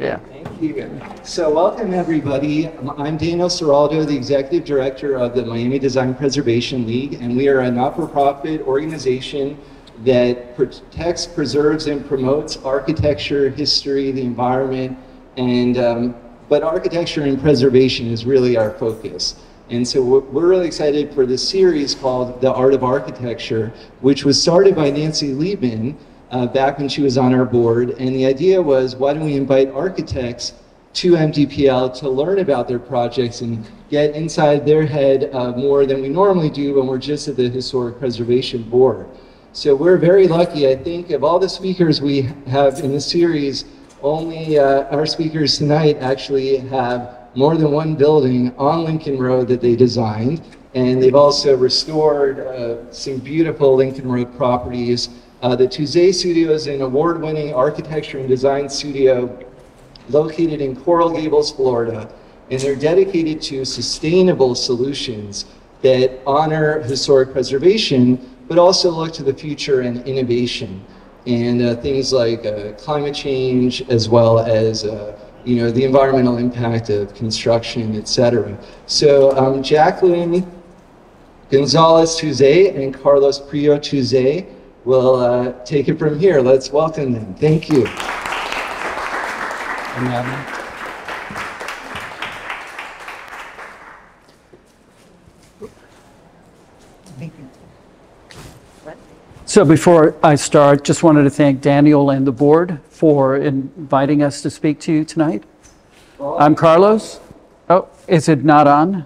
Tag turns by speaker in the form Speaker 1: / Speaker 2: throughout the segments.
Speaker 1: Yeah.
Speaker 2: Thank you. So welcome everybody. I'm Daniel Seraldo, the Executive Director of the Miami Design Preservation League, and we are a not-for-profit organization that protects, preserves, and promotes architecture, history, the environment, and but architecture and preservation is really our focus. And so we're really excited for this series called The Art of Architecture, which was started by Nancy Liebman back when she was on our board. And the idea was, why don't we invite architects to MDPL to learn about their projects and get inside their head more than we normally do when we're just at the Historic Preservation Board. So we're very lucky. I think of all the speakers we have in the series, only our speakers tonight actually have more than one building on Lincoln Road that they designed. And they've also restored some beautiful Lincoln Road properties. The Touzet Studio is an award-winning architecture and design studio located in Coral Gables, Florida. And they're dedicated to sustainable solutions that honor historic preservation, but also look to the future and innovation. And things like climate change, as well as you know, the environmental impact of construction, etc. So Jacqueline, Gonzalez Touzet, and Carlos Prio-Touzet will take it from here. Let's welcome them. Thank you.
Speaker 1: So before I start, just wanted to thank Daniel and the board for inviting us to speak to you tonight. I'm Carlos. Oh, is it not on?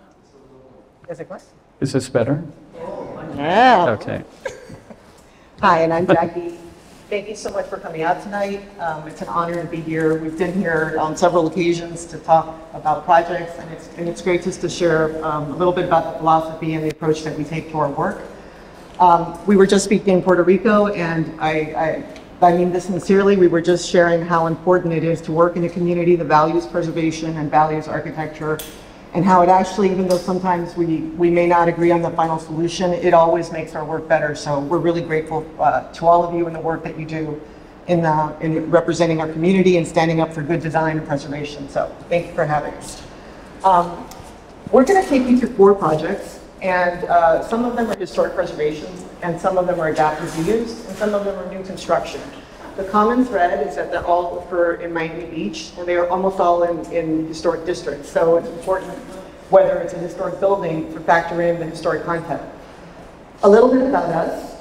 Speaker 3: Is it what?
Speaker 1: Is this better?
Speaker 3: Yeah.
Speaker 1: Okay.
Speaker 3: Hi, and I'm Jackie. Thank you so much for coming out tonight. It's an honor to be here. We've been here on several occasions to talk about projects, and it's great just to share a little bit about the philosophy and the approach that we take to our work. We were just speaking in Puerto Rico, and I mean this sincerely. We were just sharing how important it is to work in a community that values preservation and values architecture, and how it actually, even though sometimes we may not agree on the final solution, it always makes our work better. So we're really grateful to all of you and the work that you do in representing our community and standing up for good design and preservation. So thank you for having us. We're going to take you through 4 projects. And some of them are historic preservations, and some of them are adaptive reuse, and some of them are new construction. The common thread is that they're all occur in Miami Beach, and they are almost all in historic districts. So it's important, whether it's a historic building, to factor in the historic content. A little bit about us.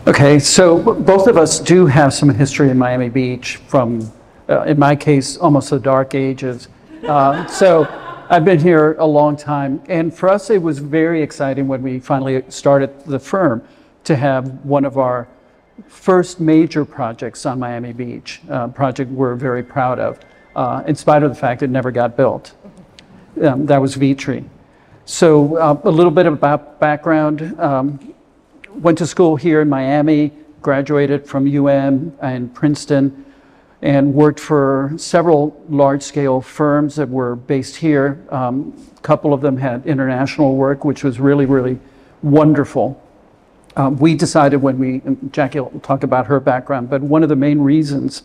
Speaker 1: Okay, so both of us do have some history in Miami Beach from, in my case, almost the dark ages. So I've been here a long time, and for us it was very exciting when we finally started the firm to have one of our first major projects on Miami Beach, a project we're very proud of, in spite of the fact it never got built. That was Vitry. So a little bit about background. Went to school here in Miami, graduated from UM and Princeton, and worked for several large-scale firms that were based here. A couple of them had international work, which was really, really wonderful. We decided Jackie will talk about her background, but one of the main reasons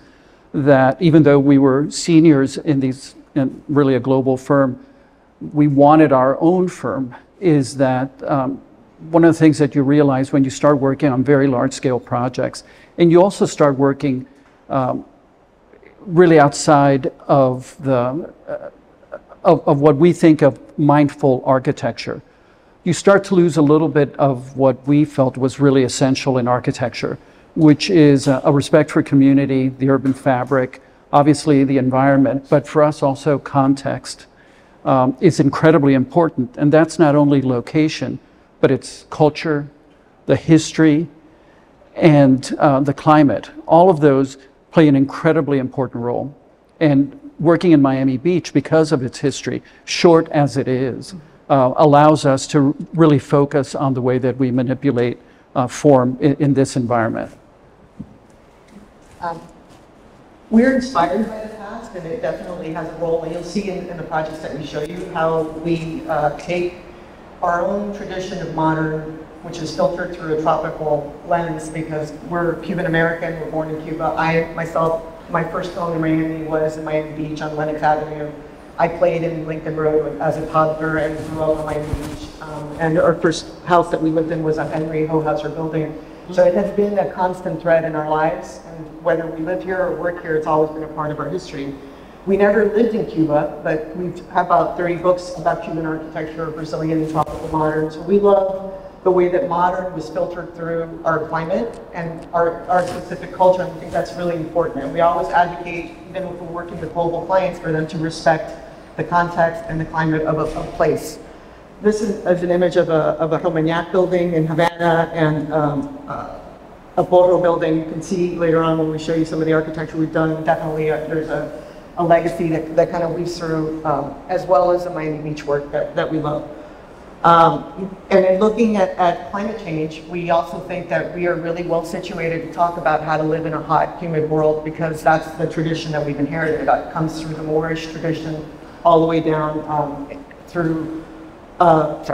Speaker 1: that even though we were seniors in really a global firm, we wanted our own firm is that one of the things that you realize when you start working on very large-scale projects, and you also start working really outside of what we think of mindful architecture. You start to lose a little bit of what we felt was really essential in architecture, which is a respect for community, the urban fabric, obviously the environment, but for us also context is incredibly important. And that's not only location, but it's culture, the history, and the climate. All of those play an incredibly important role. And working in Miami Beach, because of its history, short as it is, allows us to really focus on the way that we manipulate form in this environment.
Speaker 3: We're inspired by the past, and it definitely has a role. And you'll see in the projects that we show you how we take our own tradition of modern which is filtered through a tropical lens because we're Cuban American, we're born in Cuba. I myself, my first home in Miami was in Miami Beach on Lenox Avenue. I played in Lincoln Road as a toddler and grew up on Miami Beach. And our first house that we lived in was a Henry Hohauser building. So it has been a constant thread in our lives, and whether we live here or work here, it's always been a part of our history. We never lived in Cuba, but we have about 30 books about Cuban architecture, Brazilian and tropical modern. So we love the way that modern was filtered through our climate and our specific culture, and I think that's really important. And we always advocate, even if we're working with global clients, for them to respect the context and the climate of a place. This is an image of a Romagnac building in Havana and a Borro building. You can see later on when we show you some of the architecture we've done, definitely there's a legacy that kind of weaves through, as well as the Miami Beach work that we love. And in looking at climate change, we also think that we are really well situated to talk about how to live in a hot, humid world, because that's the tradition that we've inherited. It comes through the Moorish tradition all the way down through, so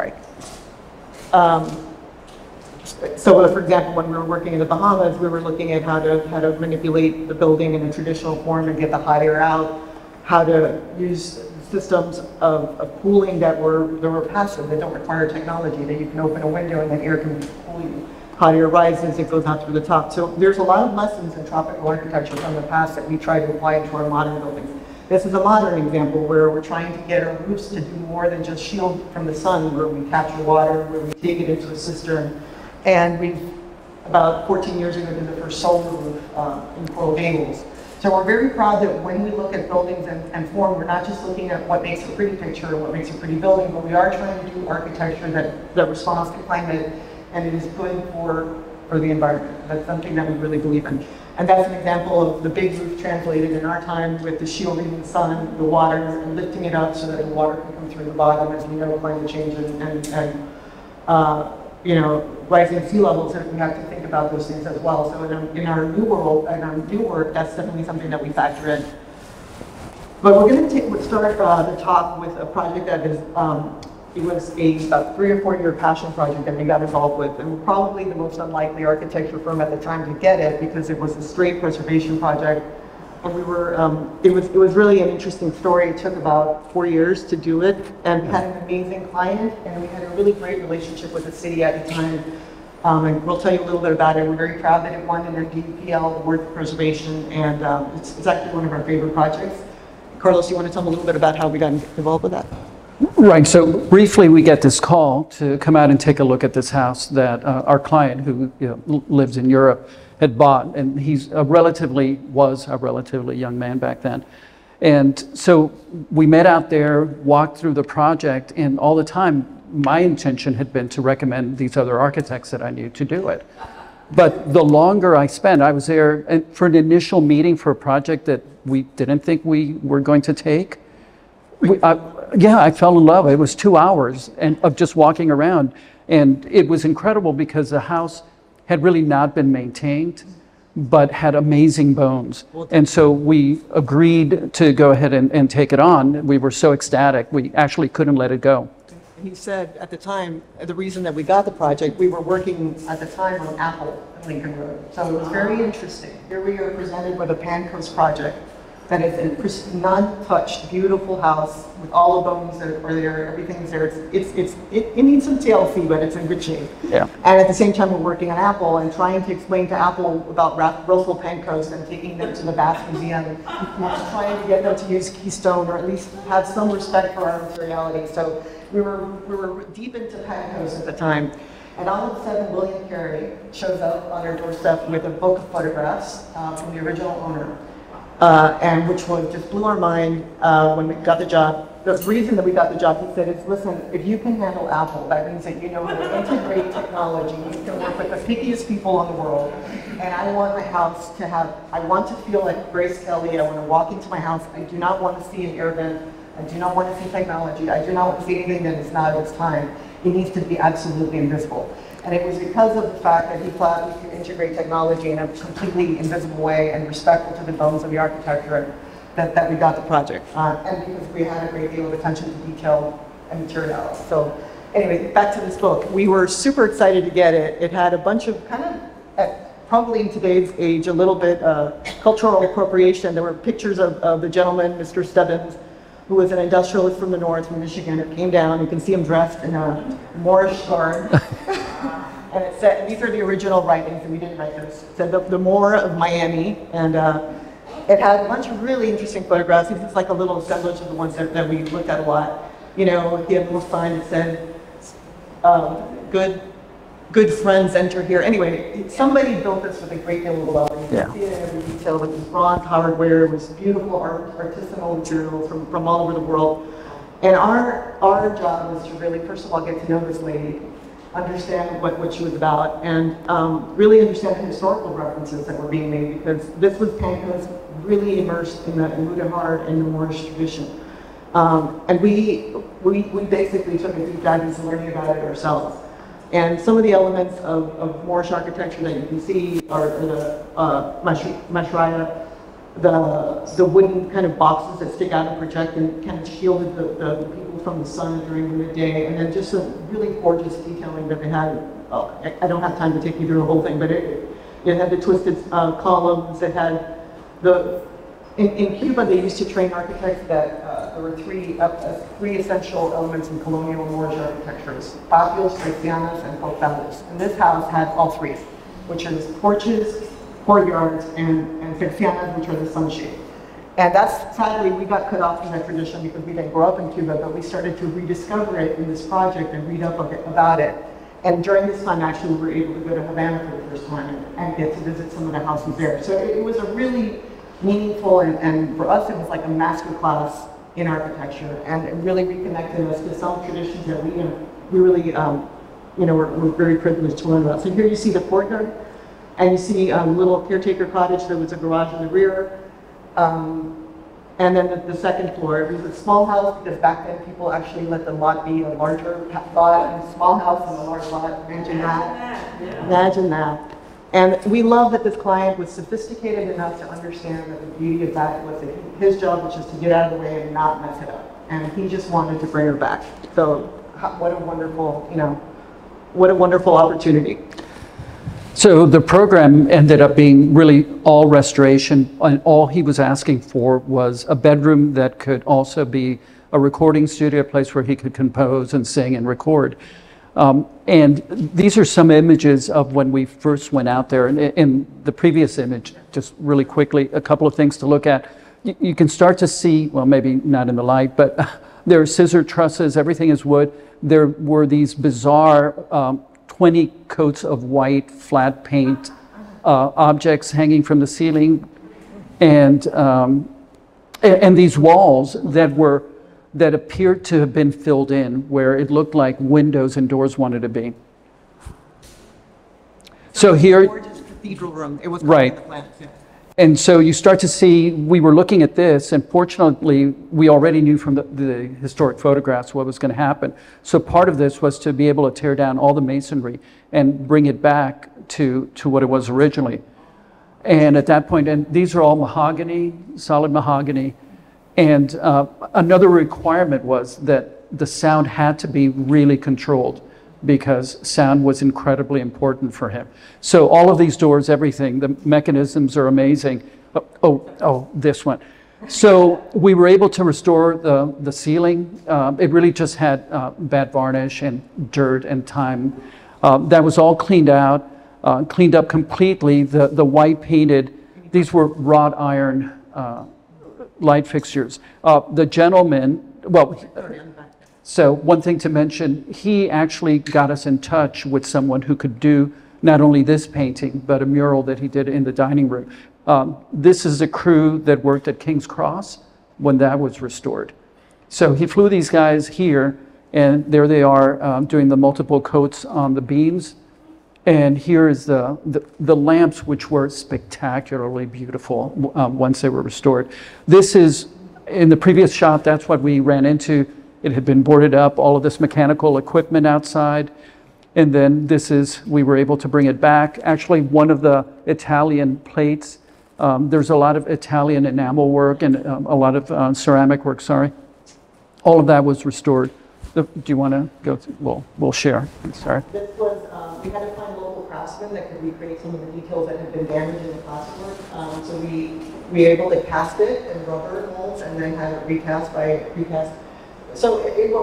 Speaker 3: for example, when we were working in the Bahamas, we were looking at how to manipulate the building in a traditional form and get the hot air out, how to use systems of cooling that were passive, that don't require technology, that you can open a window and the air can cool you. Hot air rises, it goes out through the top. So there's a lot of lessons in tropical architecture from the past that we try to apply into our modern buildings. This is a modern example where we're trying to get our roofs to do more than just shield from the sun, where we capture water, where we take it into a cistern. And we've, about 14 years ago, did the first solar roof in Coral Gables. So we're very proud that when we look at buildings and form, we're not just looking at what makes a pretty picture or what makes a pretty building, but we are trying to do architecture that responds to climate and it is good for the environment. That's something that we really believe in. And that's an example of the big roof translated in our time with the shielding the sun, the water, and lifting it up so that the water can come through the bottom. As we know, climate change and you know, rising sea levels, we have to think about those things as well. So in our new world, and our new work, that's definitely something that we factor in. But we're going to start the talk with a project that is, it was about 3 or 4 year passion project that we got involved with, and we're probably the most unlikely architecture firm at the time to get it because it was a straight preservation project. And we were, it was really an interesting story. It took about 4 years to do it, and we had an amazing client, and we had a really great relationship with the city at the time. And we'll tell you a little bit about it. We're very proud that it won an MDPL award for preservation, and it's actually one of our favorite projects. Carlos, you want to tell me a little bit about how we got involved with that?
Speaker 1: Right, so briefly we get this call to come out and take a look at this house that our client, who lives in Europe, had bought, and was a relatively young man back then. And so we met out there, walked through the project, and all the time my intention had been to recommend these other architects that I knew to do it. But the longer I spent, I was there for an initial meeting for a project that we didn't think we were going to take. I fell in love. It was 2 hours of just walking around, and it was incredible because the house had really not been maintained, but had amazing bones. And so we agreed to go ahead and take it on. We were so ecstatic, we actually couldn't let it go.
Speaker 3: He said at the time, the reason that we got the project, we were working at the time on Apple in Lincoln Road. So it was very interesting. Here we are presented with a Pan Coast project that is a non-touched, beautiful house with all the bones that are there, everything's there. It needs some TLC, but it's in good shape.
Speaker 1: Yeah.
Speaker 3: And at the same time, we're working on Apple and trying to explain to Apple about Russell Pencoast and taking them to the Bath Museum, trying to get them to use Keystone or at least have some respect for our materiality. So we were deep into Pencoast at the time. And all of a sudden, William Carey shows up on our doorstep with a book of photographs from the original owner. And which just blew our mind when we got the job. The reason that we got the job, he said, is listen, if you can handle Apple, that means that you know how to integrate technology. You can work with the pickiest people in the world. And I want my house to I want to feel like Grace Kelly. I want to walk into my house. I do not want to see an air vent. I do not want to see technology. I do not want to see anything that is not of its time. It needs to be absolutely invisible. And it was because of the fact that he thought we could integrate technology in a completely invisible way and respectful to the bones of the architecture that we got the project. And because we had a great deal of attention to detail and materiality. So anyway, back to this book. We were super excited to get it. It had a bunch of kind of, probably in today's age, a little bit cultural appropriation. There were pictures of the gentleman, Mr. Stebbins, who was an industrialist from the north, from Michigan. It came down. You can see him dressed in a Moorish garb. And it said, these are the original writings, and we didn't write this. It said the Moor of Miami, and it had a bunch of really interesting photographs. This is like a little assemblage of the ones that we looked at a lot. You know, he had a little sign that said, good friends enter here. Anyway, somebody built this with a great deal of love. You can see it in every detail. It was bronze hardware. It was beautiful artisanal material from all over the world. And our job was to really, first of all, get to know this lady, understand what she was about, and really understand the historical references that were being made, because this was Panca's really immersed in the Mudahar and the Moorish tradition. And we basically took a deep dive into learning about it ourselves. And some of the elements of Moorish architecture that you can see are the mashraya, the wooden kind of boxes that stick out and protect and kind of shielded the people from the sun during the midday, and then just some really gorgeous detailing that they had. I don't have time to take you through the whole thing, but it had the twisted columns. It had in Cuba, they used to train architects that there were three essential elements in colonial Moorish architectures: patios, persianas, and portales. And this house had all three, which are porches, courtyards, and persianas, which are the sunshade. And that's, sadly, we got cut off from that tradition because we didn't grow up in Cuba, but we started to rediscover it in this project and read up about it. And during this time, actually, we were able to go to Havana for the first time and get to visit some of the houses there. So it was a really meaningful, and for us, it was like a master class in architecture, and it really reconnected us to some traditions that we really, we're very privileged to learn about. So here you see the courtyard, and you see a little caretaker cottage. There was a garage in the rear, and then the second floor. It was a small house because back then people actually let the lot be a larger lot, and a small house and a large lot. Imagine that. Imagine that. And we love that this client was sophisticated enough to understand that the beauty of that was his job, which is to get out of the way and not mess it up. And he just wanted to bring her back. So what a wonderful, what a wonderful opportunity.
Speaker 1: So the program ended up being really all restoration, and all he was asking for was a bedroom that could also be a recording studio, a place where he could compose and sing and record. And these are some images of when we first went out there. And in the previous image, just really quickly, a couple of things to look at. You can start to see, well, maybe not in the light, but there are scissor trusses, everything is wood. There were these bizarre 20 coats of white flat paint objects hanging from the ceiling, and these walls that appeared to have been filled in, where it looked like windows and doors wanted to be. So here,
Speaker 3: gorgeous cathedral room. It was
Speaker 1: right.
Speaker 3: The plans, yeah.
Speaker 1: And so you start to see, we were looking at this, and fortunately, we already knew from the historic photographs what was going to happen. So part of this was to be able to tear down all the masonry and bring it back to what it was originally. And at that point, and these are all mahogany, solid mahogany. And another requirement was that the sound had to be really controlled, because sound was incredibly important for him. So all of these doors, everything, the mechanisms are amazing. Oh, this one. So we were able to restore the ceiling. It really just had bad varnish and dirt and time. That was all cleaned out, cleaned up completely. The white painted, these were wrought iron light fixtures. The gentleman, well, so one thing to mention, he actually got us in touch with someone who could do not only this painting, but a mural that he did in the dining room. This is a crew that worked at King's Cross when that was restored. So he flew these guys here, and there they are doing the multiple coats on the beams. And here is the lamps, which were spectacularly beautiful once they were restored. This is, in the previous shot, that's what we ran into. It had been boarded up, all of this mechanical equipment outside. And then this is, we were able to bring it back. Actually, one of the Italian plates, there's a lot of Italian enamel work and a lot of ceramic work, sorry. All of that was restored Do you want to go through? We'll share. Sorry.
Speaker 3: This was, we had to find local craftsmen that could recreate some of the details that had been damaged in the plasterwork. So we were able to cast it in rubber molds and then have it recast by recast. So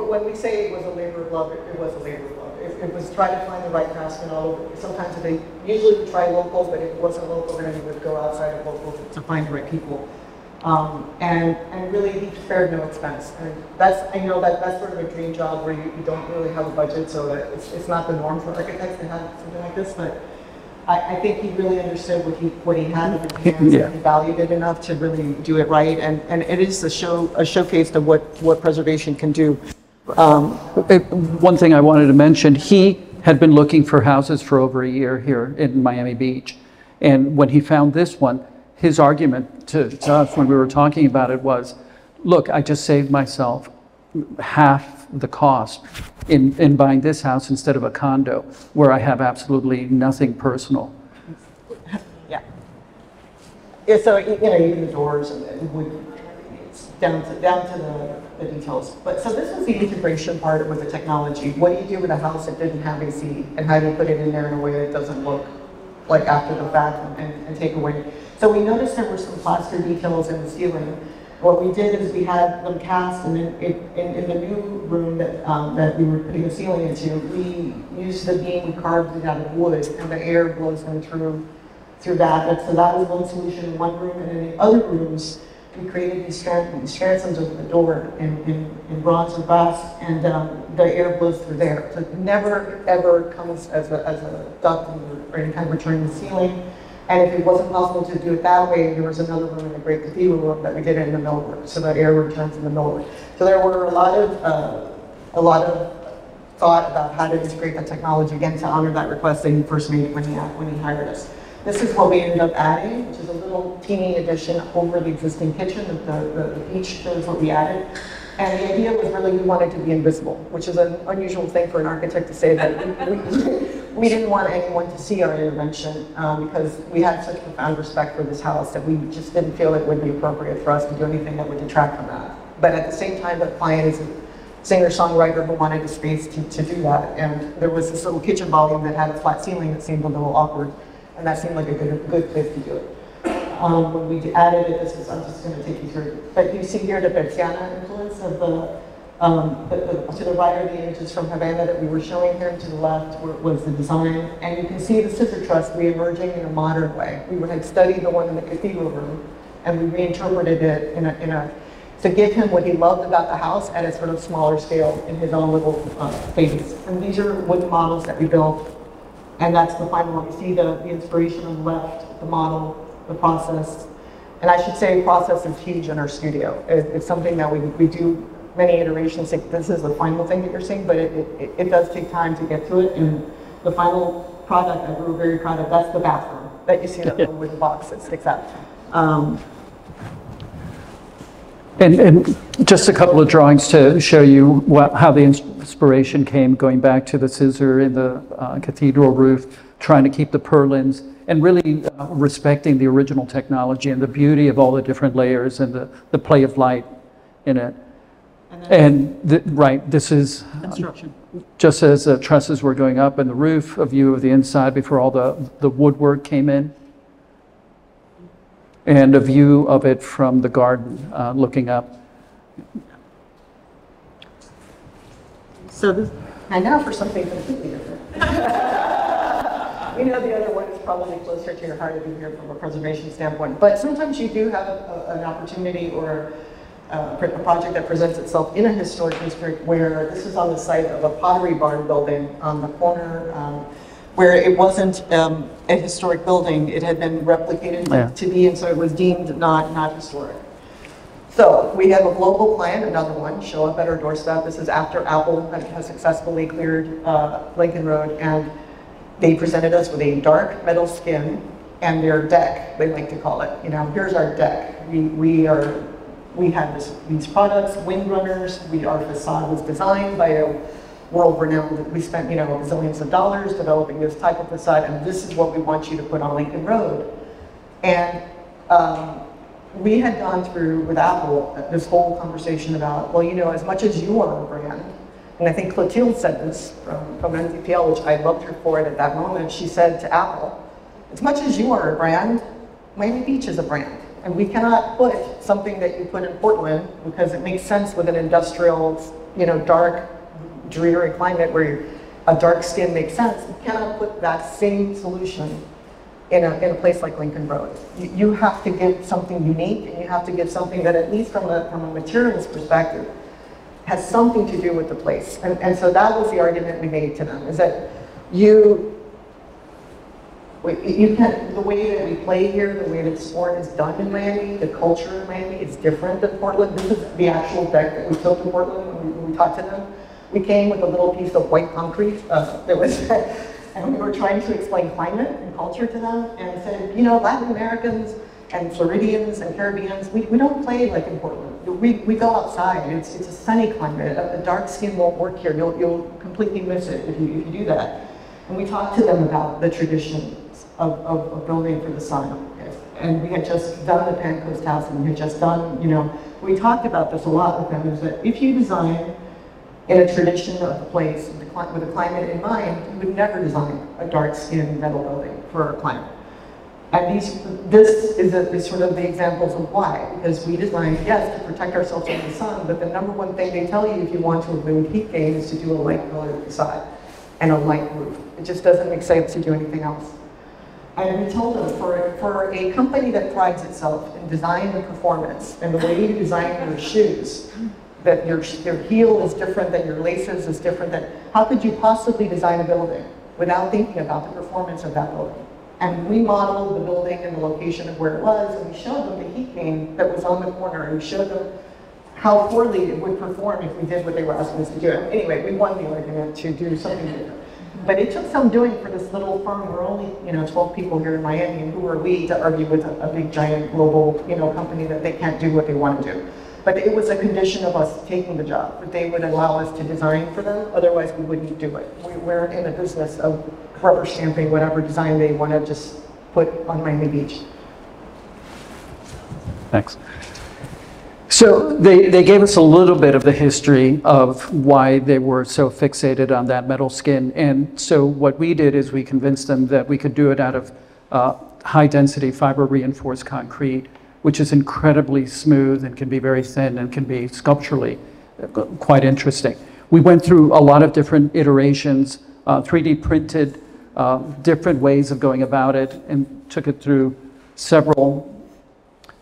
Speaker 3: when we say it was a labor of love, it was a labor of love. It was trying to find the right craftsmen all over. Sometimes they usually would try locals, but if it wasn't local, then we would go outside of local to find the right people. And really he spared no expense. And I know that's sort of a dream job where you don't really have a budget, so that it's not the norm for architects to have something like this, but I think he really understood what he had in his hands, and he valued it enough to really do it right, and it is a showcase of what preservation can do.
Speaker 1: One thing I wanted to mention, he had been looking for houses for over a year here in Miami Beach, and when he found this one, his argument to us when we were talking about it was, look, I just saved myself half the cost in buying this house instead of a condo where I have absolutely nothing personal.
Speaker 3: Yeah. Yeah, so, even the doors and the wood, it's down to the details. But so this was the integration part with the technology. What do you do with a house that didn't have AC, and how do you put it in there in a way that doesn't look like after the fact and take away? So we noticed there were some plaster details in the ceiling. What we did is we had them cast, and then in the new room that we were putting the ceiling into, we used the beam, we carved it out of wood, and the air blows them through that. So that was one solution in one room, and in the other rooms, we created these transoms over the door in bronze or brass, and the air blows through there. So it never ever comes as a duct or any kind of return to the ceiling. And if it wasn't possible to do it that way, there was another room in the great cathedral room that we did it in the millwork, so that air returns in the millwork. So there were a lot of thought about how to integrate that technology, again, to honor that request that he first made when he hired us. This is what we ended up adding, which is a little teeny addition over the existing kitchen. The beach shows what we added. And the idea was really we wanted to be invisible, which is an unusual thing for an architect to say, that we didn't want anyone to see our intervention because we had such profound respect for this house that we just didn't feel it would be appropriate for us to do anything that would detract from that. But at the same time, the client is a singer-songwriter who wanted a space to do that. And there was this little kitchen volume that had a flat ceiling that seemed a little awkward, and that seemed like a good place to do it. When we added it, I'm just going to take you through. But you see here the Persiana influence of to the right are the images from Havana that we were showing here, and to the left was the design. And you can see the scissor truss re-emerging in a modern way. We had studied the one in the cathedral room, and we reinterpreted it to give him what he loved about the house at a sort of smaller scale in his own little space. And these are wooden models that we built, and that's the final one. You see the inspiration on the left, the model, the process. And I should say process is huge in our studio. It's something that we do many iterations. This is the final thing that you're seeing, but it does take time to get to it. And the final product that we're very proud of, that's the bathroom that you see, that little wooden box that sticks out.
Speaker 1: And just a couple of drawings to show you how the inspiration came, going back to the scissor in the cathedral roof, trying to keep the purlins, and really respecting the original technology and the beauty of all the different layers and the play of light in it. This is
Speaker 3: Construction.
Speaker 1: Just as the trusses were going up and the roof, a view of the inside before all the woodwork came in, and a view of it from the garden looking up.
Speaker 3: So this, and now for something completely different. The other one is probably closer to your heart if you're here from a preservation standpoint. But sometimes you do have an opportunity or a project that presents itself in a historic district where this is on the site of a pottery barn building on the corner where it wasn't a historic building. It had been replicated to be, and so it was deemed not historic. So we have a global plan, another one, show up at our doorstep. This is after Apple has successfully cleared Lincoln Road, and they presented us with a dark metal skin and their deck, they like to call it. Here's our deck. We had these products, windrunners. Our facade was designed by a world-renowned. We spent zillions of dollars developing this type of facade, and this is what we want you to put on Lincoln Road. And we had gone through with Apple this whole conversation about, well, as much as you are a brand, And I think Clotilde said this from NZPL, which I loved her for it at that moment. She said to Apple, as much as you are a brand, Miami Beach is a brand. And we cannot put something that you put in Portland because it makes sense with an industrial, dark, dreary climate where a dark skin makes sense. You cannot put that same solution in a place like Lincoln Road. You have to give something unique, and you have to give something that, at least from a materials perspective, has something to do with the place. And so that was the argument we made to them, is that you can, the way that we play here, the way that sport is done in Miami, the culture in Miami is different than Portland. This is the actual deck that we took to Portland when we talked to them. We came with a little piece of white concrete that was, and we were trying to explain climate and culture to them, and said, Latin Americans and Floridians and Caribbeans, we don't play like in Portland. We go outside. It's a sunny climate. A dark skin won't work here. You'll completely miss it if you do that. And we talked to them about the traditions of building for the sun. And we had just done the Pan Coast House, and we had just done, we talked about this a lot with them, is that if you design in a tradition of the place with the climate in mind, you would never design a dark skin metal building for a climate. And this is sort of the examples of why, because we designed, yes, to protect ourselves from the sun, but the number one thing they tell you if you want to avoid heat gain is to do a light colored facade and a light roof. It just doesn't make sense to do anything else. And we told them, for a company that prides itself in design and performance, and the way you design your shoes, that your heel is different than your laces is different than, how could you possibly design a building without thinking about the performance of that building? And we modeled the building and the location of where it was, and we showed them the heat gain that was on the corner, and we showed them how poorly it would perform if we did what they were asking us to do. Anyway, we won the argument to do something different. But it took some doing for this little firm. We're only 12 people here in Miami, and who are we to argue with a big giant global company that they can't do what they want to do? But it was a condition of us taking the job, that they would allow us to design for them, otherwise we wouldn't do it. We weren't in the business of rubber stamping whatever design they want to just put on Miami Beach.
Speaker 1: Thanks. So they gave us a little bit of the history of why they were so fixated on that metal skin. And so what we did is we convinced them that we could do it out of high density fiber reinforced concrete, which is incredibly smooth and can be very thin and can be sculpturally quite interesting. We went through a lot of different iterations, 3D printed different ways of going about it, and took it through several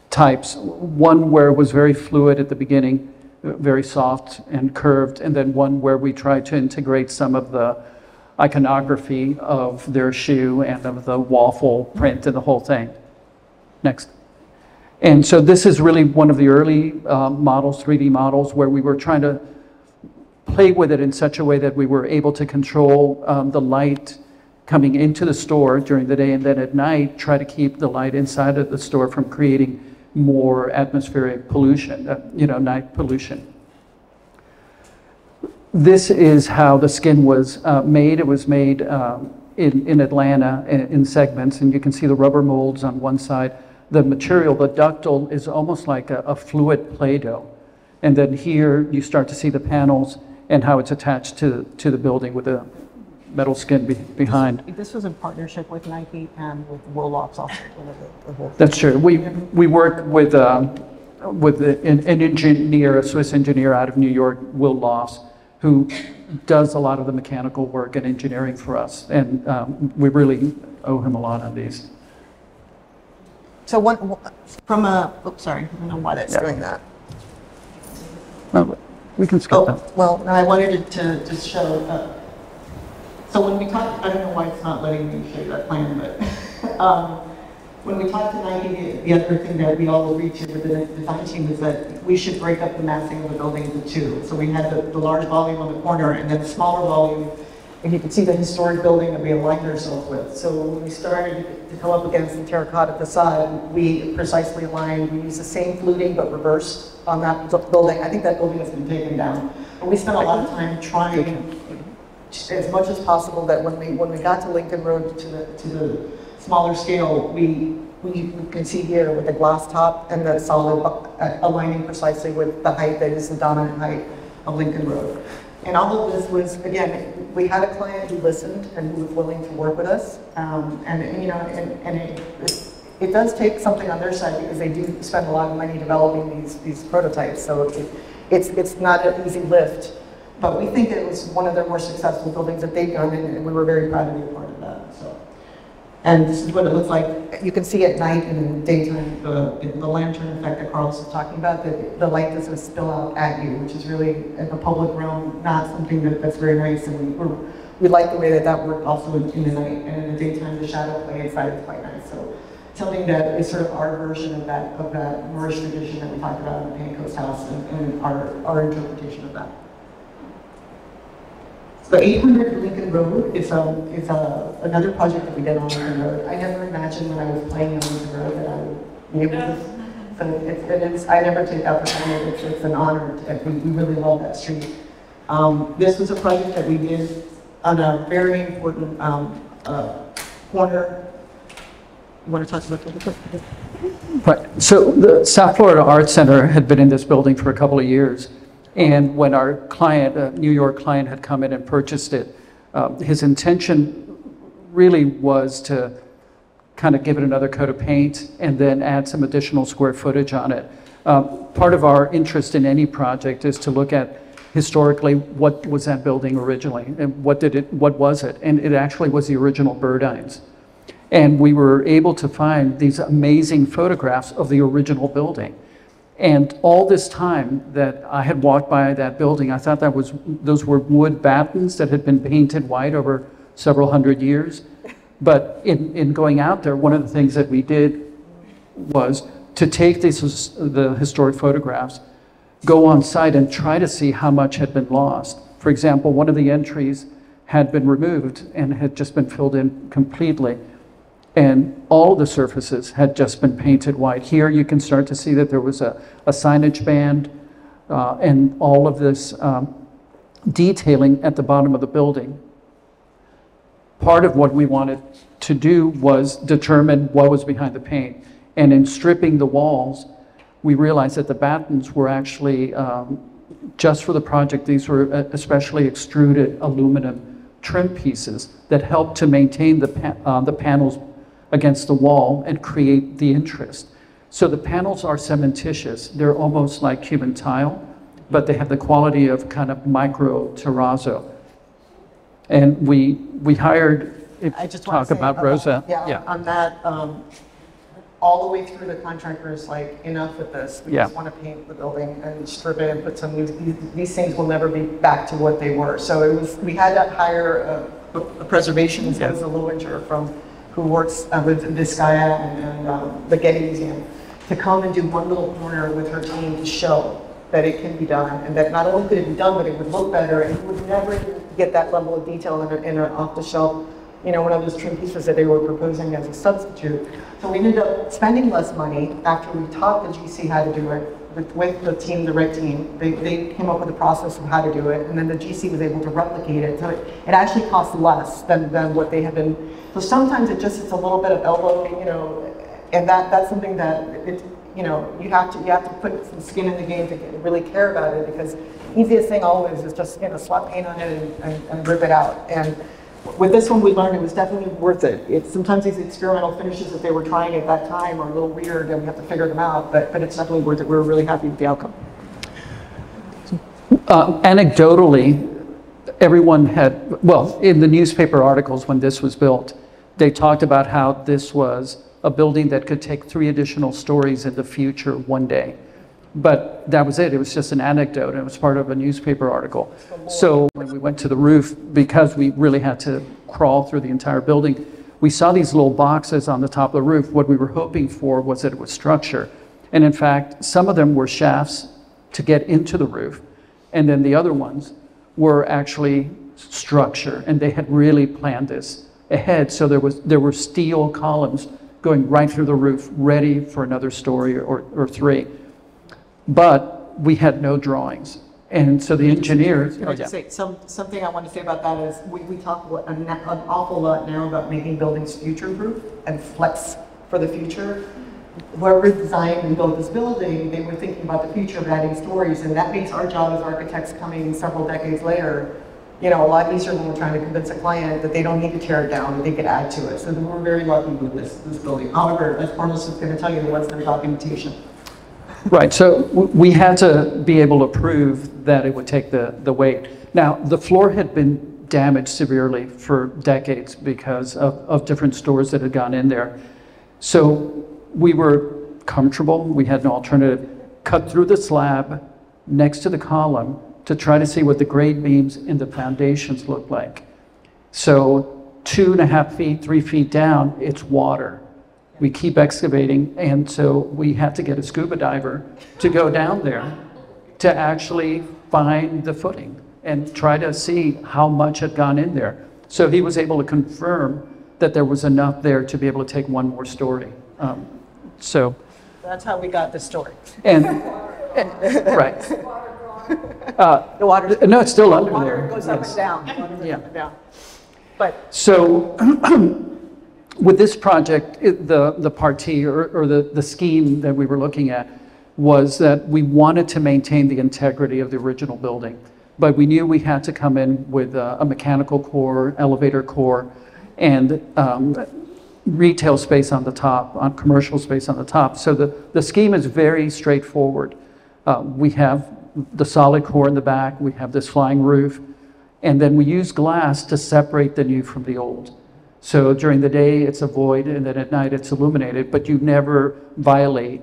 Speaker 1: types. One where it was very fluid at the beginning, very soft and curved, and then one where we tried to integrate some of the iconography of their shoe and of the waffle print and the whole thing. Next. And so this is really one of the early models, 3D models, where we were trying to play with it in such a way that we were able to control the light coming into the store during the day, and then at night try to keep the light inside of the store from creating more atmospheric pollution, night pollution. This is how the skin was made. It was made in Atlanta in segments, and you can see the rubber molds on one side. The material, the ductile, is almost like a fluid Play-Doh. And then here you start to see the panels and how it's attached to the building with the metal skin behind.
Speaker 3: This was in partnership with Nike and with Willox also.
Speaker 1: That's true. We work with an engineer, a Swiss engineer out of New York, Will Lofts, who does a lot of the mechanical work and engineering for us. And we really owe him a lot on these.
Speaker 3: So sorry, I don't know why that's doing that.
Speaker 1: Well, we can skip that.
Speaker 3: Well, I wanted to just show, so when we talked, I don't know why it's not letting me show you that plan, but when we talked to Nike, the other thing that we all agreed to with the design team is that we should break up the massing of the building into two. So we had the large volume on the corner and then the smaller volume, and you can see the historic building that we aligned ourselves with. So when we started to come up against the terracotta facade, we precisely aligned. We used the same fluting but reversed on that building. I think that building has been taken down. And we spent a lot of time trying as much as possible that when we got to Lincoln Road to the smaller scale, we can see here with the glass top and the solid aligning precisely with the height that is the dominant height of Lincoln Road. And all of this was, again, we had a client who listened and who was willing to work with us. It does take something on their side because they do spend a lot of money developing these prototypes. So it's not an easy lift. But we think it was one of their more successful buildings that they've done, and we were very proud to be a part of that. So, and this is what it looks like. You can see at night and in the daytime the lantern effect that Carlos was talking about. That the light doesn't spill out at you, which is really in the public realm not something that's very nice. And we like the way that worked also in the night, and in the daytime the shadow play inside is quite nice. So something that is sort of our version of that Moorish tradition that we talked about in the Paint Coast House, and our interpretation of that. So 800 Lincoln Road is another project that we did on Lincoln Road. I never imagined when I was playing on Lincoln Road that I would be able to. So I never take that for granted. It's an honor. We really love that street. This was a project that we did on a very important corner. You want to talk about that?
Speaker 1: Right. So the South Florida Art Center had been in this building for a couple of years. And when our client, a New York client, had come in and purchased it, his intention really was to kind of give it another coat of paint and then add some additional square footage on it. Part of our interest in any project is to look at historically what was that building originally and what was it? And it actually was the original Burdines. And we were able to find these amazing photographs of the original building. And all this time that I had walked by that building, I thought those were wood battens that had been painted white over several hundred years. But in going out there, one of the things that we did was to take the historic photographs, go on site and try to see how much had been lost. For example, one of the entries had been removed and had just been filled in completely. And all the surfaces had just been painted white. Here you can start to see that there was a signage band and all of this detailing at the bottom of the building. Part of what we wanted to do was determine what was behind the paint. And in stripping the walls, we realized that the battens were actually, just for the project, these were especially extruded aluminum trim pieces that helped to maintain the panels against the wall and create the interest. So the panels are cementitious. They're almost like Cuban tile, but they have the quality of kind of micro terrazzo. And we hired,
Speaker 3: I just want to
Speaker 1: talk about Rosa.
Speaker 3: Yeah, on that, all the way through the contractor is like, enough with this. We just want to paint the building and strip it and put some new, these things will never be back to what they were. So we had to hire a preservation as a Lowinger who works with Vizcaya and the Getty Museum, to come and do one little corner with her team to show that it can be done, and that not only could it be done, but it would look better, and you would never get that level of detail in an off-the-shelf, one of those trim pieces that they were proposing as a substitute. So we ended up spending less money after we taught the GC how to do it with the team, the red team. They came up with a process of how to do it, and then the GC was able to replicate it. So it actually cost less than what they had been. So sometimes it's a little bit of elbowing, and that's something that you have to put some skin in the game to really care about it, because the easiest thing always is just slap paint on it and rip it out. And with this one, we learned it was definitely worth it. Sometimes these experimental finishes that they were trying at that time are a little weird, and we have to figure them out. But it's definitely worth it. We're really happy with the outcome.
Speaker 1: Anecdotally, everyone had, well, in the newspaper articles when this was built, they talked about how this was a building that could take 3 additional stories in the future one day. But that was it. It was just an anecdote. It was part of a newspaper article. So when we went to the roof, because we really had to crawl through the entire building, we saw these little boxes on the top of the roof. What we were hoping for was that it was structure. And in fact, some of them were shafts to get into the roof. And then the other ones were actually structure. And they had really planned this ahead. So there were steel columns going right through the roof, ready for another story or 3. But we had no drawings. And so the engineers...
Speaker 3: Can I just say, something I want to say about that is we talk an awful lot now about making buildings future-proof and flex for the future. whoever designed and built this building, they were thinking about the future of adding stories, and that makes our job as architects coming several decades later, you know, a lot easier when we're trying to convince a client that they don't need to tear it down, that they could add to it. So we're very lucky with this building. However, as Carlos is going to tell you, there was no documentation.
Speaker 1: Right, so we had to be able to prove that it would take the weight. Now, the floor had been damaged severely for decades because of different stores that had gone in there. So we were comfortable, we had an alternative, cut through the slab next to the column to try to see what the grade beams in the foundations look like. So 2.5 feet, 3 feet down, it's water. We keep excavating, and so we had to get a scuba diver to go down there to actually find the footing and try to see how much had gone in there. So he was able to confirm that there was enough there to be able to take one more story. So
Speaker 3: that's how we got the story.
Speaker 1: And right.
Speaker 3: The water.
Speaker 1: No, it's still under
Speaker 3: Water
Speaker 1: there.
Speaker 3: goes up
Speaker 1: Yes.
Speaker 3: and down. Water goes
Speaker 1: Yeah.
Speaker 3: up and down. But
Speaker 1: So with this project, the partie or the scheme that we were looking at was that we wanted to maintain the integrity of the original building, but we knew we had to come in with a mechanical core, elevator core, and retail space on the top, on commercial space on the top. So the scheme is very straightforward. We have the solid core in the back, we have this flying roof, and then we use glass to separate the new from the old. So during the day it's a void, and then at night it's illuminated, but you never violate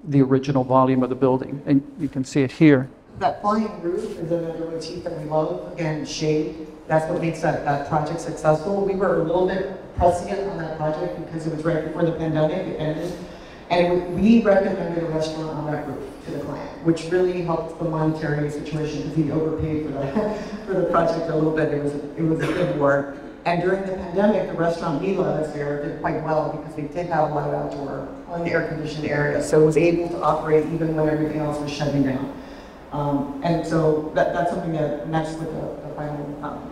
Speaker 1: the original volume of the building. And you can see it here.
Speaker 3: that flying roof is another motif that we love. Again, shade. That's what makes that project successful. We were a little bit prescient on that project because it was right before the pandemic. It ended. And we recommended a restaurant on that roof to the client, which really helped the monetary situation because he overpaid for the project a little bit. It was a good work. And during the pandemic, the restaurant we loved there did quite well because they did have a lot of outdoor, air-conditioned areas. So it was able to operate even when everything else was shutting down. And so that's something that matched with the final.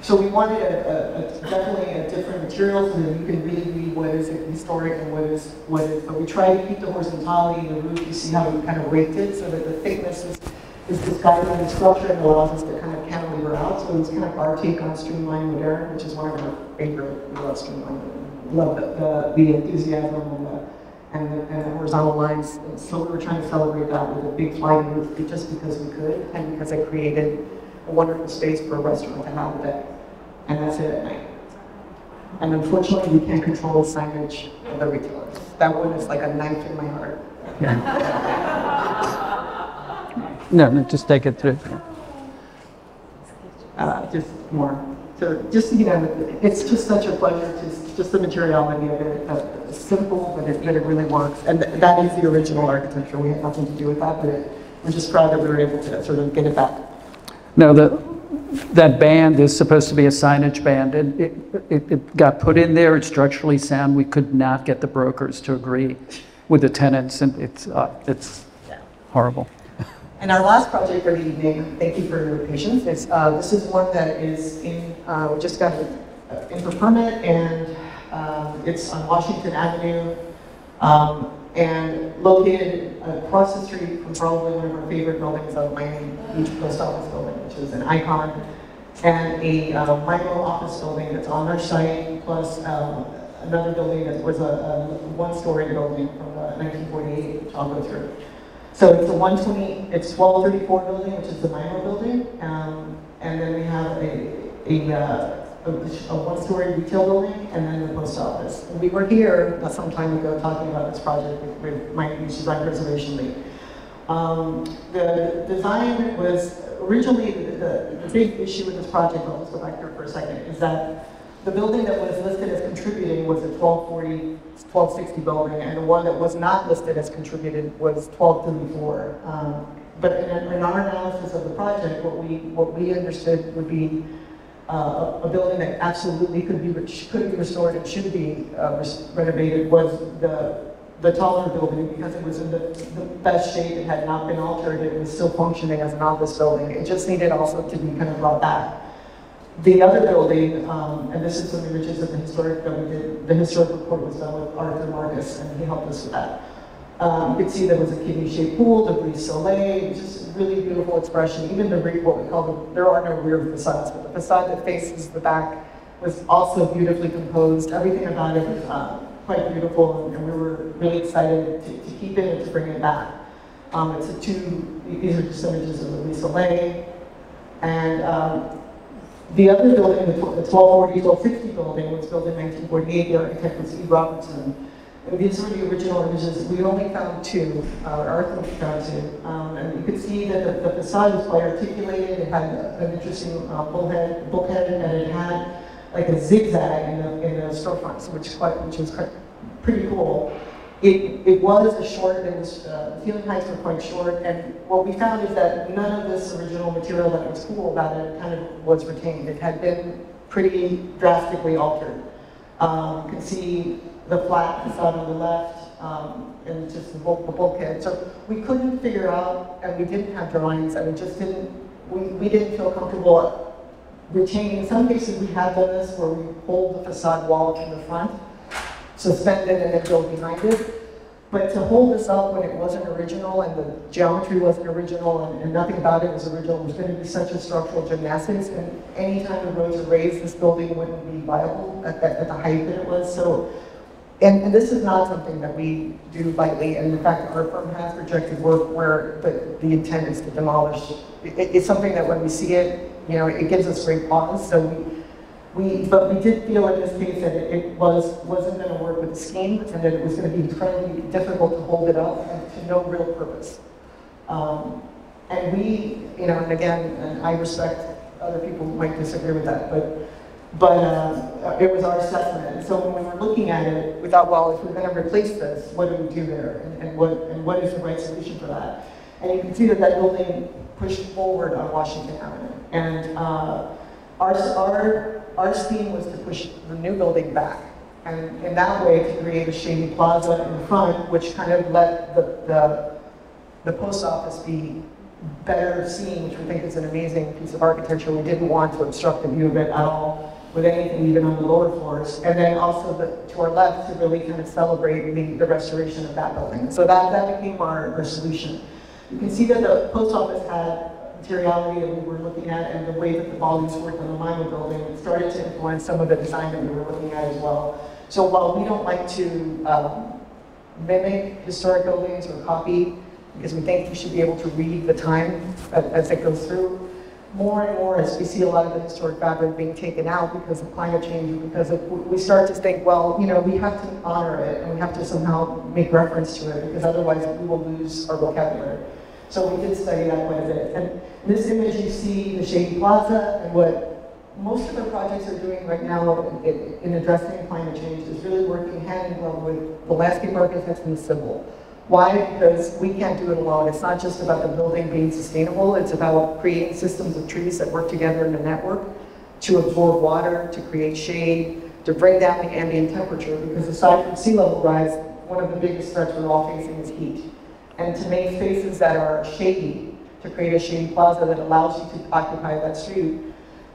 Speaker 3: So we wanted definitely a different material so that you can really read what is historic and what is. But we try to keep the horizontality in the roof. You see how we kind of raked it so that the thickness is described in the structure and allows us to kind of cantilever out. So it's kind of our take on streamlined modern, which is one of our favorite. We love streamlined. Love the enthusiasm and the horizontal lines. So we were trying to celebrate that with a big flying roof just because we could and because it created a wonderful space for a restaurant to have it. And that's it at night. And unfortunately, we can't control the signage of the retailers. That one is like a knife in my heart.
Speaker 1: No, just take it through.
Speaker 3: Just more. So just, it's just such a pleasure, just the materiality of it. It's simple, but it really works. And that is the original architecture. We had nothing to do with that, but we're just proud that we were able to sort of get it back.
Speaker 1: No, that band is supposed to be a signage band, and it got put in there. It's structurally sound. We could not get the brokers to agree with the tenants, and it's horrible.
Speaker 3: And our last project for the evening, thank you for your patience, is this is one that is in, we just got in for permit, and it's on Washington Avenue, and located across the street from probably one of our favorite buildings of Miami Beach Post Office building, which is an icon, and a micro office building that's on our site, plus another building that was a one-story building from 1948, which I'll go through. So it's it's 1234 building, which is the minor building, and then we have a one-story retail building, and then the post office. And we were here some time ago talking about this project with Miami Beach Design Preservation League. The design was originally, the big issue with this project, I'll just go back here for a second, is that the building that was listed as contributing was a 1260 building, and the one that was not listed as contributed was 1234. But in our analysis of the project, what we understood would be a building that absolutely could be restored and should be renovated was the taller building, because it was in the best shape. It had not been altered. It was still functioning as an office building. It just needed also to be kind of brought back. The other building, and this is some images of the historic that we did, the historic report was done with Arthur Marcus, and he helped us with that. You could see there was a kidney-shaped pool, debris soleil, just a really beautiful expression. Even the what we call there are no rear facades, but the facade that faces the back was also beautifully composed. Everything about it was quite beautiful, and we were really excited to keep it and to bring it back. These are just images of the soleil. And the other building, the 1260 building, was built in 1948. The architect was E. Robinson. And these were the original images. We only found two, our architect found two. And you could see that the facade was quite articulated. It had an interesting bulkhead, and it had like a zigzag in the storefronts, which was pretty cool. It was a short, the ceiling heights were quite short, and what we found is that none of this original material that was cool about it kind of was retained. It had been pretty drastically altered. You can see the flat facade on the left, and just the bulkhead. So we couldn't figure out, and we didn't have drawings, and we didn't feel comfortable retaining. In some cases we have done this where we hold the facade wall from the front, suspend it, and then build behind it. But to hold this up when it wasn't original and the geometry wasn't original and nothing about it was original was going to be such a structural gymnastics, and anytime the roads are raised, this building wouldn't be viable at the height that it was. So, and this is not something that we do lightly, and in fact our firm has projected work where the intent is to demolish. It's something that when we see it, you know, it gives us great pause. So but we did feel in this case that it wasn't going to work with the scheme, and that it was going to be incredibly difficult to hold it up and to no real purpose. And we, you know, and again, and I respect other people who might disagree with that, but it was our assessment. And so when we were looking at it, we thought, well, if we're going to replace this, what do we do there, and what is the right solution for that? And you can see that building pushed forward on Washington Avenue, and our scheme was to push the new building back, and in that way to create a shady plaza in the front, which kind of let the post office be better seen, which we think is an amazing piece of architecture. We didn't want to obstruct the view of it at all with anything, even on the lower floors. And then also to our left to really kind of celebrate the restoration of that building. So that became our solution. You can see that the post office had materiality that we were looking at, and the way that the volumes worked on the Lima building started to influence some of the design that we were looking at as well. So while we don't like to mimic historic buildings or copy, because we think you should be able to read the time as it goes through, more and more as we see a lot of the historic fabric being taken out because of climate change, because we start to think, well, you know, we have to honor it, and we have to somehow make reference to it, because otherwise we will lose our vocabulary. So we did study that quite a bit. And in this image you see the Shady Plaza, and what most of the projects are doing right now in addressing climate change is really working hand in glove with the landscape architects and the civil. Why? Because we can't do it alone. It's not just about the building being sustainable, it's about creating systems of trees that work together in a network to absorb water, to create shade, to bring down the ambient temperature, because aside from sea level rise, one of the biggest threats we're all facing is heat. And to make spaces that are shady, to create a shady plaza that allows you to occupy that street.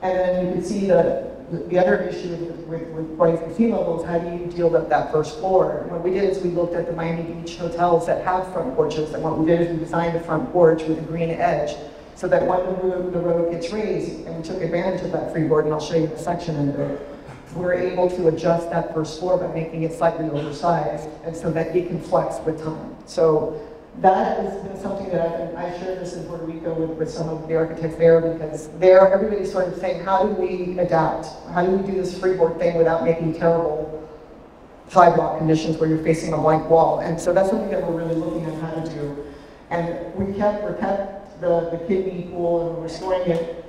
Speaker 3: And then you can see the other issue with rising sea levels, how do you deal with that first floor? And what we did is we looked at the Miami Beach hotels that have front porches, and what we did is we designed the front porch with a green edge, so that when the road gets raised, and we took advantage of that freeboard, and I'll show you the section in it, we're able to adjust that first floor by making it slightly oversized, and so that it can flex with time. So that has been something that I shared this in Puerto Rico with some of the architects there, because there everybody's sort of saying, how do we adapt? How do we do this freeboard thing without making terrible sidewalk conditions where you're facing a blank wall? And so that's something that we're really looking at how to do. And we kept the kiddie pool and we're restoring it.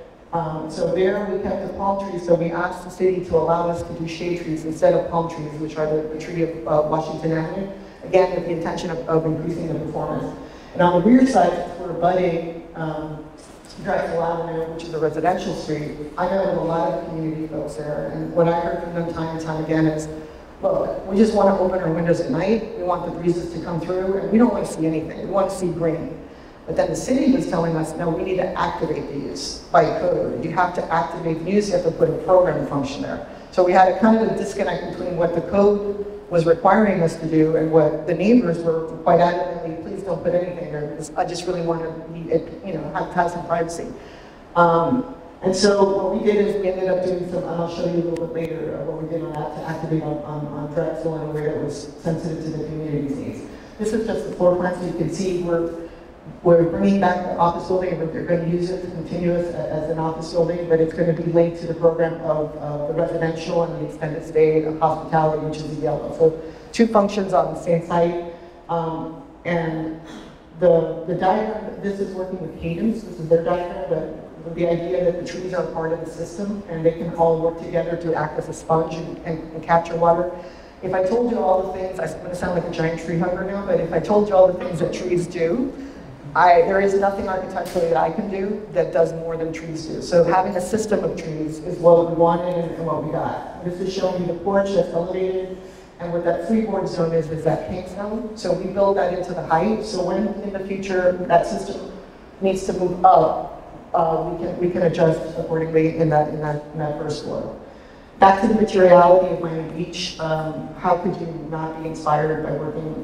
Speaker 3: So there we kept the palm trees, so we asked the city to allow us to do shade trees instead of palm trees, which are the tree of Washington Avenue. Again, with the intention of increasing the performance. And on the rear side, we're abutting Drexel Avenue, which is a residential street. I know there's a lot of community folks there, and what I heard from them time and time again is, look, we just want to open our windows at night, we want the breezes to come through, and we don't want to see anything, we want to see green. But then the city was telling us, no, we need to activate the use by code. You have to activate the use, you have to put a program function there. So we had a kind of a disconnect between what the code was requiring us to do and what the neighbors were quite adamantly, please don't put anything there, because I just really want to have some privacy. And so what we did is we ended up doing some, and I'll show you a little bit later what we did on that to activate on Drexel in a way that was sensitive to the community's needs. This is just the floor plan, so you can see we're bringing back the office building, and they're going to use it continuous as an office building, but it's going to be linked to the program of the residential and the extended stay of hospitality, which is the yellow. So 2 functions on the same site, and the diagram, this is working with Cadence, this is their diagram, but with the idea that the trees are part of the system and they can all work together to act as a sponge and capture water. If I told you all the things, I'm going to sound like a giant tree hugger now, but if I told you all the things that trees do, there is nothing architecturally that I can do that does more than trees do. So having a system of trees is what we wanted and what we got. This is showing you the porch that's elevated, and what that freeboard zone is that pink zone. So we build that into the height, so when in the future that system needs to move up, we can adjust accordingly in that first floor. Back to the materiality of Miami Beach, how could you not be inspired by working,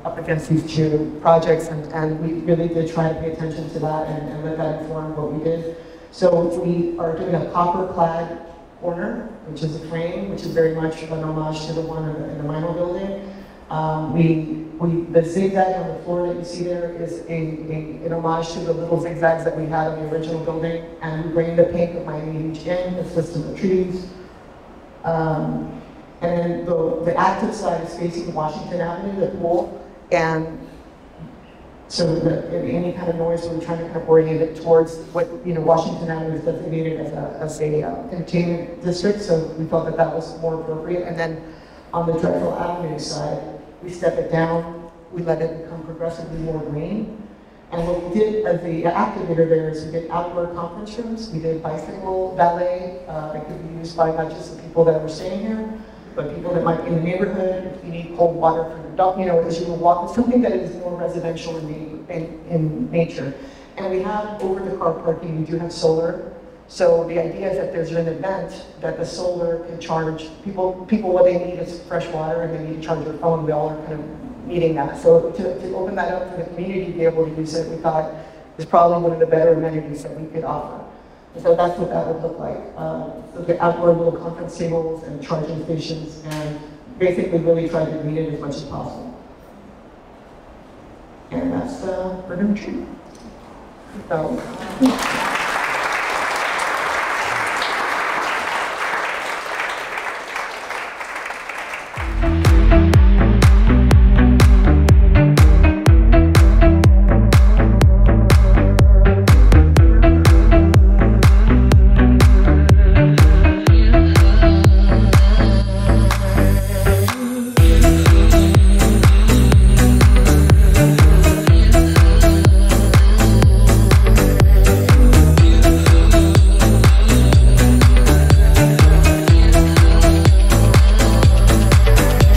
Speaker 3: up against these 2 projects? And we really did try to pay attention to that and let that inform what we did. So we are doing a copper-clad corner, which is a frame, which is very much an homage to the one in the Mino building. The zigzag on the floor that you see there is an homage to the little zigzags that we had on the original building, and we bring the pink of Miami Beach in, the system of trees. And then the active side is facing Washington Avenue, the pool, and so any kind of noise, we're trying to kind of orient it towards what Washington Avenue is designated as a entertainment district, so we felt that that was more appropriate. And then on the Drexel Avenue side, we step it down, we let it become progressively more green. And what we did as the activator there is we did outdoor conference rooms, we did bicycle ballet that could be used by not just the people that were staying here, but people that might be in the neighborhood, if you need cold water for your dog, as you walk, something that is more residential in nature. And we have over the car parking, we do have solar. So the idea is that there's an event that the solar can charge people what they need is fresh water and they need to charge their phone. We all are kind of needing that. So to open that up for the community to be able to use it, we thought is probably one of the better amenities that we could offer. And so that's what that would look like. So the outdoor little conference tables and charging stations, and basically really try to meet it as much as possible. And that's pretty much it. So.